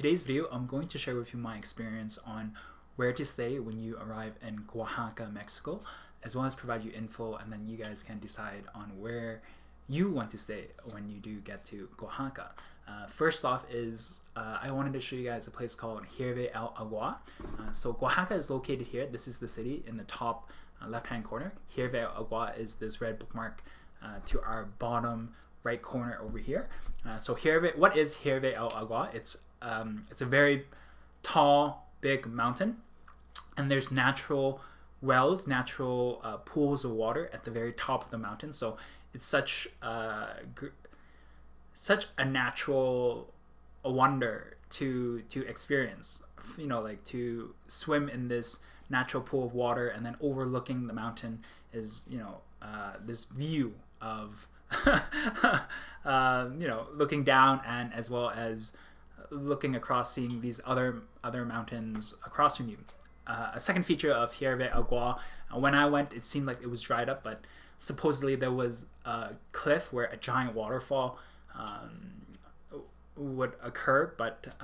today's video, I'm going to share with you my experience on where to stay when you arrive in Oaxaca, Mexico, as well as provide you info, and then you guys can decide on where you want to stay when you do get to Oaxaca. First off is I wanted to show you guys a place called Hierve el Agua. So Oaxaca is located here. This is the city in the top left-hand corner. Hierve el Agua is this red bookmark to our bottom right corner over here. So Hierve, what is Hierve el Agua? It's a very tall, big mountain, and there's natural wells, natural pools of water at the very top of the mountain. So it's such a natural wonder to experience. You know, like to swim in this natural pool of water, and then overlooking the mountain is, you know, this view of you know, looking down, and as well as looking across, seeing these other mountains across from you. A second feature of Hierve el Agua, when I went, it seemed like it was dried up, but supposedly there was a cliff where a giant waterfall would occur. But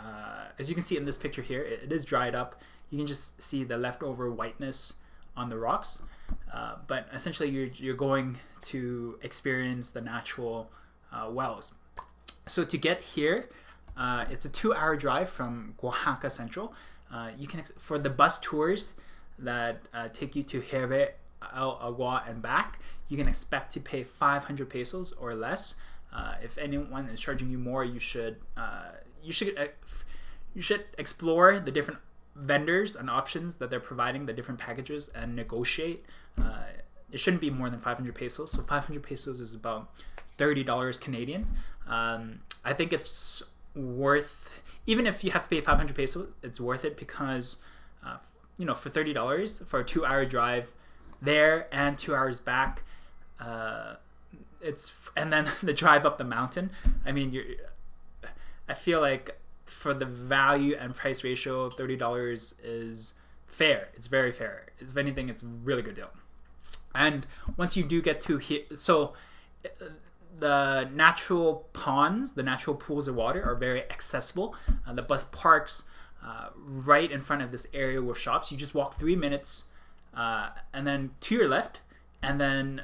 as you can see in this picture here, it is dried up. You can just see the leftover whiteness on the rocks. But essentially you're going to experience the natural wells. So to get here, it's a 2-hour drive from Oaxaca Central. You can, for the bus tours that take you to Hierve el Agua and back, you can expect to pay 500 pesos or less. If anyone is charging you more, you should explore the different vendors and options that they're providing, the different packages, and negotiate. It shouldn't be more than 500 pesos. So 500 pesos is about $30 Canadian. I think it's worth, even if you have to pay 500 pesos, it's worth it because you know, for $30 for a 2-hour drive there and 2 hours back, and then the drive up the mountain. I mean, I feel like for the value and price ratio, $30 is fair. It's very fair. If anything, it's a really good deal. And once you do get to here, so the natural ponds, the natural pools of water are very accessible. The bus parks right in front of this area with shops. You just walk 3 minutes, and then to your left, and then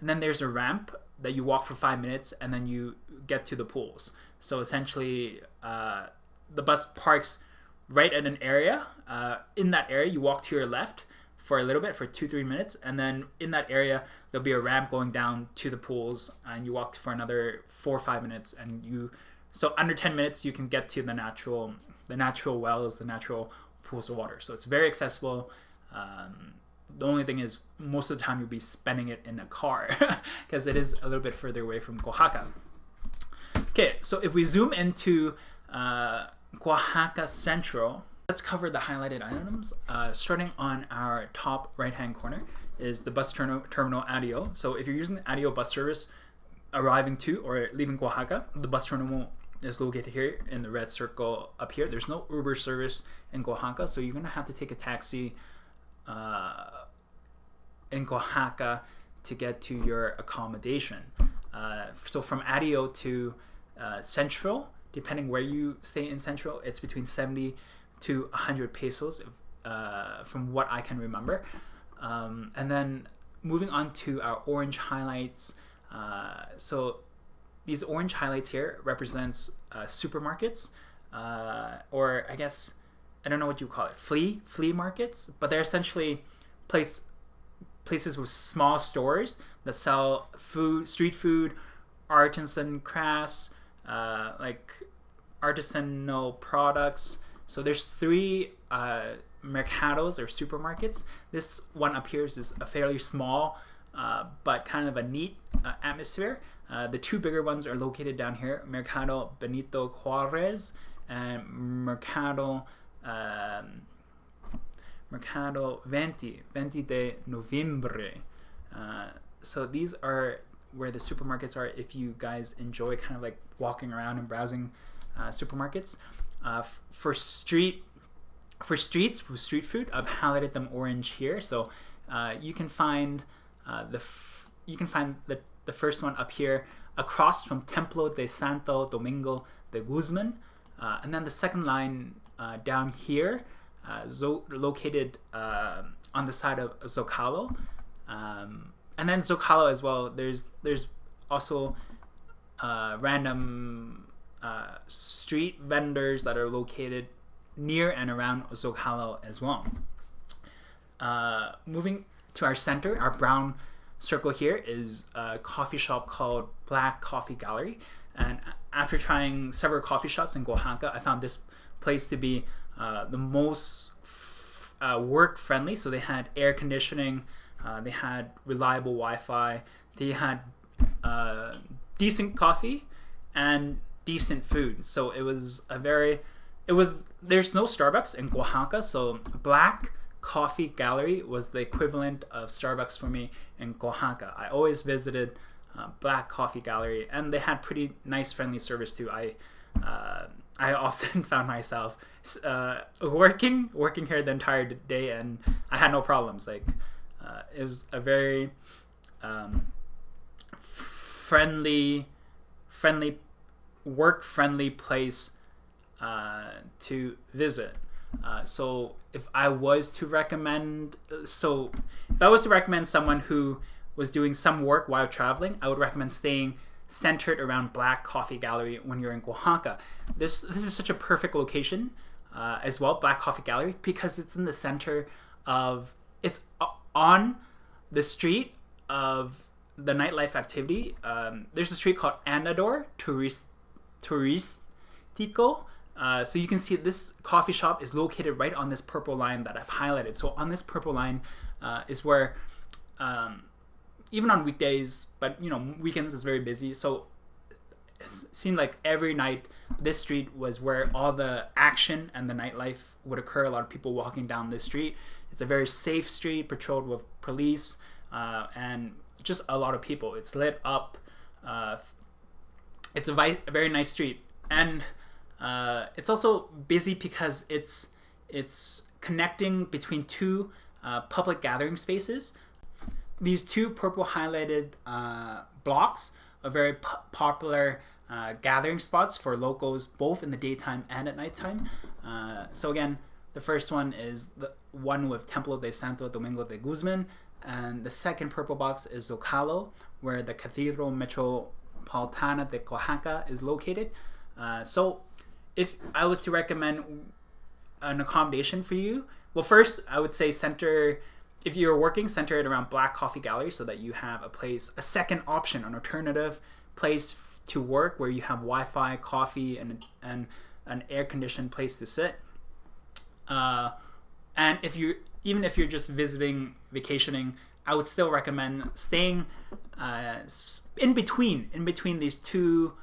there's a ramp that you walk for 5 minutes, and then you get to the pools. So essentially, the bus parks right at an area. In that area, you walk to your left for a little bit, for 2-3 minutes, and then in that area there'll be a ramp going down to the pools, and you walk for another 4 or 5 minutes, and so under 10 minutes you can get to the natural wells, the natural pools of water. So it's very accessible. The only thing is, most of the time you'll be spending it in a car because it is a little bit further away from Oaxaca. Okay, so if we zoom into Oaxaca Central, let's cover the highlighted items. Starting on our top right-hand corner is the bus terminal ADIO. So if you're using the ADIO bus service arriving to or leaving Oaxaca, the bus terminal is located here in the red circle up here. There's no Uber service in Oaxaca, so you're going to have to take a taxi in Oaxaca to get to your accommodation. So from ADIO to Central, depending where you stay in Central, it's between 70 to 100 pesos from what I can remember. And then moving on to our orange highlights. So these orange highlights here represents supermarkets, or I guess, I don't know what you call it, flea markets, but they're essentially places with small stores that sell food, street food, artisan crafts, like artisanal products. So there's 3 mercados or supermarkets. This one up here is a fairly small but kind of a neat atmosphere. The 2 bigger ones are located down here, Mercado Benito Juarez and Mercado 20 de Noviembre. So these are where the supermarkets are if you guys enjoy kind of like walking around and browsing supermarkets. For streets with street food, I've highlighted them orange here. So you can find the the first one up here across from Templo de Santo, Domingo de Guzman. And then the second line down here, located on the side of Zocalo. And then Zocalo as well, there's also random street vendors that are located near and around Zocalo as well. Moving to our center, our brown circle here is a coffee shop called Black Coffee Gallery. And after trying several coffee shops in Oaxaca, I found this place to be the most work friendly. So they had air conditioning, they had reliable Wi-Fi, they had decent coffee and decent food. So there's no Starbucks in Oaxaca, so Black Coffee Gallery was the equivalent of Starbucks for me in Oaxaca. I always visited Black Coffee Gallery, and they had pretty nice, friendly service too. I often found myself working here the entire day, and I had no problems. Like it was a very friendly, work-friendly place to visit. So if I was to recommend someone who was doing some work while traveling, I would recommend staying centered around Black Coffee Gallery when you're in Oaxaca. This is such a perfect location as well, Black Coffee Gallery, because it's in the center of, it's on the street of the nightlife activity. There's a street called Andadador Turistico. So you can see this coffee shop is located right on this purple line that I've highlighted. So on this purple line is where, even on weekdays, but weekends is very busy. So it seemed like every night this street was where all the action and the nightlife would occur. A lot of people walking down this street. It's a very safe street, patrolled with police, and just a lot of people. It's lit up. It's a very nice street, and it's also busy because it's connecting between two public gathering spaces. These two purple highlighted blocks are very popular gathering spots for locals, both in the daytime and at nighttime. So again, the first one is the one with Templo de Santo, Domingo de Guzman, and the second purple box is Zocalo, where the Cathedral Metropolitana de Oaxaca is located. So if I was to recommend an accommodation for you, well, first I would say if you're working, center it around Black Coffee Gallery so that you have a second option, an alternative place to work where you have Wi-Fi, coffee, and an air-conditioned place to sit. And even if you're just vacationing, I would still recommend staying in between these two.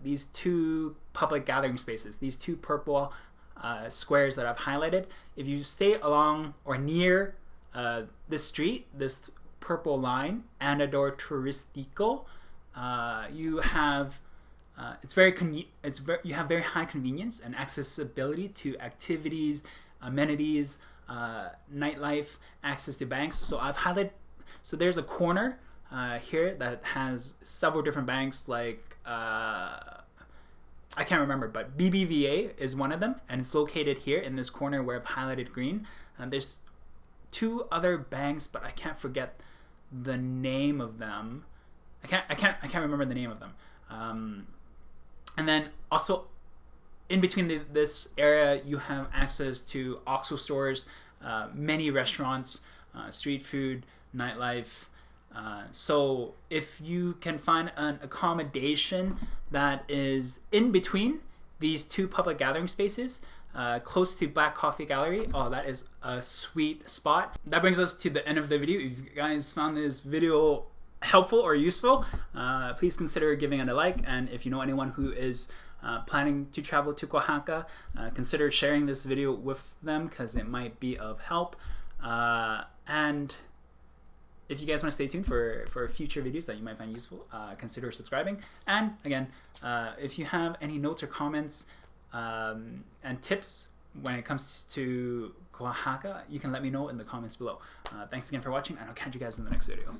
These two public gathering spaces, these two purple squares that I've highlighted. If you stay along or near this street, this purple line, Andadador Turistico, you have you have very high convenience and accessibility to activities, amenities, nightlife, access to banks. So I've highlighted. So there's a corner here that has several different banks, like I can't remember, but BBVA is one of them, and it's located here in this corner where I've highlighted green. And there's two other banks, but I can't forget the name of them. I can't remember the name of them. And then also in between this area, you have access to OXXO stores, many restaurants, street food, nightlife. So if you can find an accommodation that is in between these two public gathering spaces, close to Black Coffee Gallery, that is a sweet spot. That brings us to the end of the video. If you guys found this video helpful or useful, please consider giving it a like. And if you know anyone who is planning to travel to Oaxaca, consider sharing this video with them because it might be of help. And if you guys want to stay tuned for future videos that you might find useful, consider subscribing. And again, if you have any notes or comments and tips when it comes to Oaxaca, you can let me know in the comments below. Thanks again for watching, and I'll catch you guys in the next video.